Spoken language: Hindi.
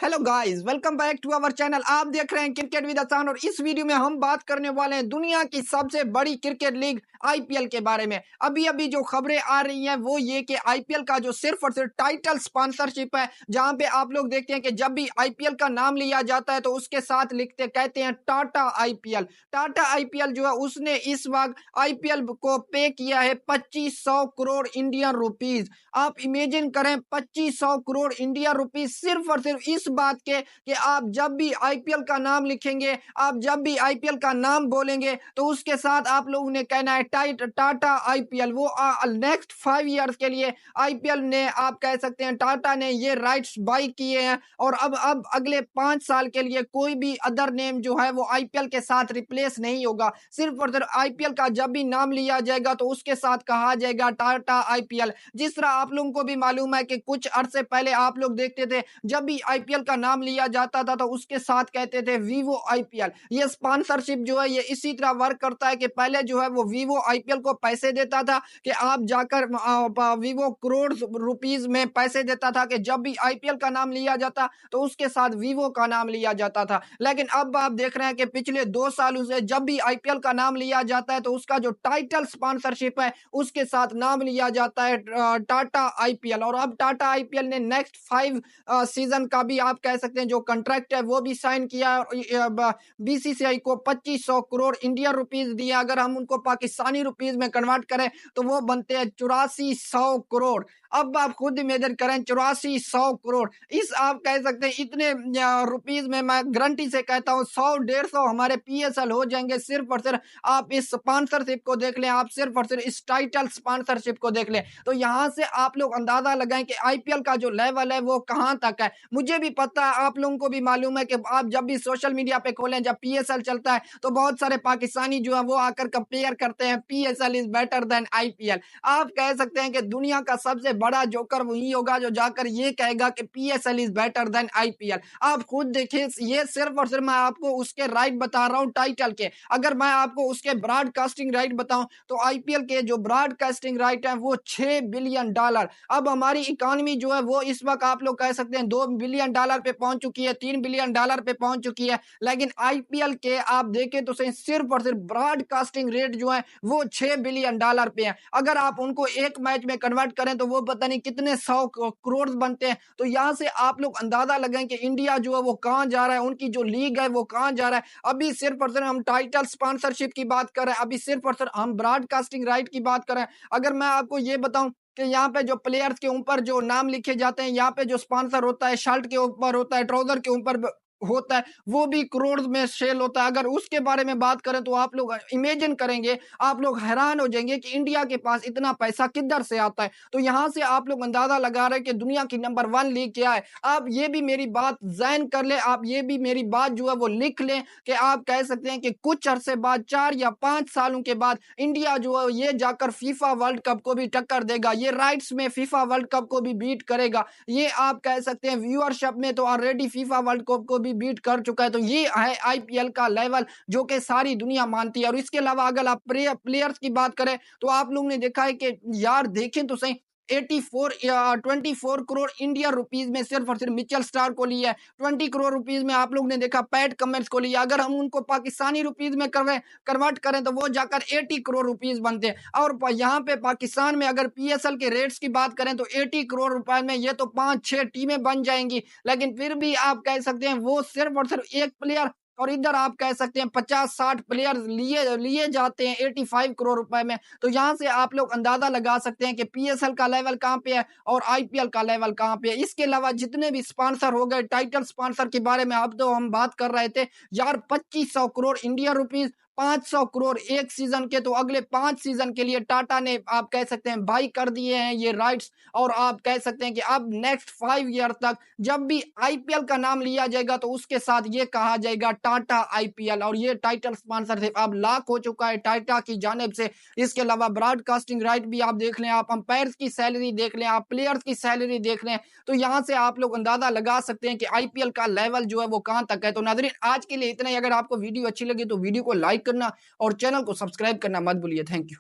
Hello guys, welcome back to our channel. आप देख रहे हैं क्रिकेट विद हसन और इस वीडियो में हम बात करने वाले हैं दुनिया की सबसे बड़ी क्रिकेट लीग आईपीएल के बारे में। अभी अभी जो खबरें आ रही हैं वो ये कि आईपीएल का जो सिर्फ और सिर्फ टाइटल स्पॉन्सरशिप है, जहां पे आप लोग देखते हैं कि जब भी आईपीएल का नाम लिया जाता है तो उसके साथ लिखते कहते हैं टाटा आईपीएल। टाटा आईपीएल जो है उसने इस वक्त आईपीएल को पे किया है 2500 करोड़ इंडियन रुपीज। आप इमेजिन करें 2500 करोड़ इंडियन रुपीज सिर्फ और सिर्फ इस बात के कि आप जब भी आईपीएल का नाम लिखेंगे, आप जब भी आईपीएल का नाम बोलेंगे तो उसके साथ आप लोगों ने कहना है टाटा आईपीएल। वो नेक्स्ट 5 इयर्स के लिए आईपीएल ने आप कह सकते हैं टाटा ने ये राइट्स बाई किए हैं और अब अगले 5 साल के लिए कोई भी अदर नेम जो है वो आईपीएल के साथ रिप्लेस नहीं होगा। सिर्फ और सिर्फ आईपीएल का जब भी नाम लिया जाएगा तो उसके साथ कहा जाएगा टाटा आईपीएल। जिस तरह आप लोगों को भी मालूम है कि कुछ अरसे पहले आप लोग देखते थे जब भी आईपीएल का नाम लिया जाता था तो उसके साथ कहते थे वीवो आईपीएल। ये स्पॉन्सरशिप जो है ये इसी तरह वर्क करता है कि पहले जो है वो वीवो आईपीएल को पैसे देता था कि आप जाकर वीवो करोड़ रुपीस में पैसे देता था कि जब भी आईपीएल का नाम लिया जाता तो उसके साथ वीवो का नाम लिया जाता था। लेकिन अब आप देख रहे हैं कि पिछले 2 सालों से जब भी आईपीएल का नाम लिया जाता है तो उसका जो टाइटल स्पॉन्सरशिप है उसके साथ नाम लिया जाता है टाटा आईपीएल। और अब टाटा आईपीएल ने नेक्स्ट 5 सीजन का भी आप कह सकते हैं जो कॉन्ट्रैक्ट है वो भी साइन किया है और बीसीसीआई को 2500 करोड़ इंडियन रुपीस दिया। अगर हम उनको पाकिस्तानी रुपीस में कन्वर्ट करें तो वो बनते हैं 8400 करोड़। अब आप खुद इमेजिन करें 8400 करोड़, इस आप कह सकते हैं इतने रुपीस में मैं गारंटी से कहता हूँ 100-150 हमारे पीएसएल हो जाएंगे। सिर्फ और सिर्फ आप इस स्पॉन्सरशिप को देख लें, आप सिर्फ और सिर्फ इस टाइटल स्पॉन्सरशिप को देख लें तो यहाँ से आप लोग अंदाजा लगाएं कि आईपीएल का जो लेवल है वो कहां तक है। मुझे भी पता है, आप लोगों को भी मालूम है कि आप जब भी सोशल मीडिया पे खोलें, जब पीएसएल चलता है तो बहुत सारे पाकिस्तानी जो है वो आकर कंपेयर करते हैं PSL is better than IPL. आप कह सकते हैं कि दुनिया का सबसे बड़ा जोकर वही होगा जो जाकर ये कहेगा कि PSL is better than IPL. आप खुद देखिए, ये सिर्फ और सिर्फ मैं आपको उसके राइट बता रहा हूं टाइटल के। अगर मैं आपको उसके ब्रॉडकास्टिंग राइट बताऊं तो आईपीएल के जो ब्रॉडकास्टिंग राइट है वो $6 बिलियन। अब हमारी इकोनॉमी जो है वो इस वक्त आप लोग कह सकते हैं $2 बिलियन पे पहुंच चुकी है, $3 बिलियन पे पहुंच चुकी है। लेकिन आईपीएल के आप देखें तो सही सिर्फ और सिर्फ ब्रॉडकास्टिंग रेट जो है वो $6 बिलियन पे है। अगर आप उनको एक मैच में कन्वर्ट करें तो वो पता नहीं कितने 100 करोड़ बनते हैं। तो यहाँ से आप लोग अंदाजा लगाएं कि इंडिया जो है वो कहाँ जा रहा है, उनकी जो लीग है वो कहाँ जा रहा है। अभी सिर्फ और सिर्फ हम टाइटल स्पॉन्सरशिप की बात कर रहे हैं, अभी सिर्फ और सिर्फ हम ब्रॉडकास्टिंग राइट की बात कर रहे हैं। अगर मैं आपको ये बताऊं कि यहाँ पे जो प्लेयर्स के ऊपर जो नाम लिखे जाते हैं, यहाँ पे जो स्पॉन्सर होता है शर्ट के ऊपर होता है, ट्राउजर के ऊपर होता है, वो भी करोड़ में सेल होता है। अगर उसके बारे में बात करें तो आप लोग इमेजिन करेंगे, आप लोग हैरान हो जाएंगे कि इंडिया के पास इतना पैसा किधर से आता है। तो यहाँ से आप लोग अंदाजा लगा रहे हैं कि दुनिया की नंबर 1 लीग क्या है। आप ये भी मेरी बात जहन कर ले, आप ये भी मेरी बात जो है वो लिख लें कि आप कह सकते हैं कि कुछ अरसे बाद 4 या 5 सालों के बाद इंडिया जो है ये जाकर फीफा वर्ल्ड कप को भी टक्कर देगा, ये राइट्स में फीफा वर्ल्ड कप को भी बीट करेगा। ये आप कह सकते हैं व्यूअरशिप में तो ऑलरेडी फीफा वर्ल्ड कप को भी बीट कर चुका है। तो ये है आईपीएल का लेवल जो कि सारी दुनिया मानती है। और इसके अलावा अगर आप प्लेयर्स की बात करें तो आप लोगों ने देखा है कि यार देखें तो सही 84 या 24 करोड़ इंडियन रुपीस में सिर्फ और सिर्फ मिचेल स्टार को लिया है। 20 करोड़ रुपीस में आप लोग ने देखा पैट कमिंस को लिया। अगर हम उनको पाकिस्तानी रुपीस में कन्वर्ट करें तो वो जाकर 80 करोड़ रुपीस बनते हैं। और यहाँ पे पाकिस्तान में अगर पीएसएल के रेट्स की बात करें तो 80 करोड़ रुपए में ये तो 5-6 टीमें बन जाएंगी। लेकिन फिर भी आप कह सकते हैं वो सिर्फ और सिर्फ एक प्लेयर, और इधर आप कह सकते हैं 50-60 प्लेयर लिए लिए जाते हैं 85 करोड़ रुपए में। तो यहाँ से आप लोग अंदाजा लगा सकते हैं कि पीएसएल का लेवल कहाँ पे है और आईपीएल का लेवल कहाँ पे है। इसके अलावा जितने भी स्पॉन्सर हो गए, टाइटल स्पॉन्सर के बारे में अब तो हम बात कर रहे थे यार, 2500 करोड़ इंडियन रुपीस, 500 करोड़ एक सीजन के। तो अगले 5 सीजन के लिए टाटा ने आप कह सकते हैं बाई कर दिए हैं ये राइट्स। और आप कह सकते हैं कि अब नेक्स्ट 5 ईयर तक जब भी आईपीएल का नाम लिया जाएगा तो उसके साथ ये कहा जाएगा टाटा आईपीएल। और ये टाइटल स्पॉन्सरशिप अब लॉक हो चुका है टाटा की जानिब से। इसके अलावा ब्रॉडकास्टिंग राइट भी आप देख लें, आप अंपायर्स की सैलरी देख लें, आप प्लेयर्स की सैलरी देख लें, तो यहाँ से आप लोग अंदाजा लगा सकते हैं कि आईपीएल का लेवल जो है वो कहां तक है। तो नाज़रीन आज के लिए इतना ही। अगर आपको वीडियो अच्छी लगी तो वीडियो को लाइक करना और चैनल को सब्सक्राइब करना मत भूलिए। Thank you.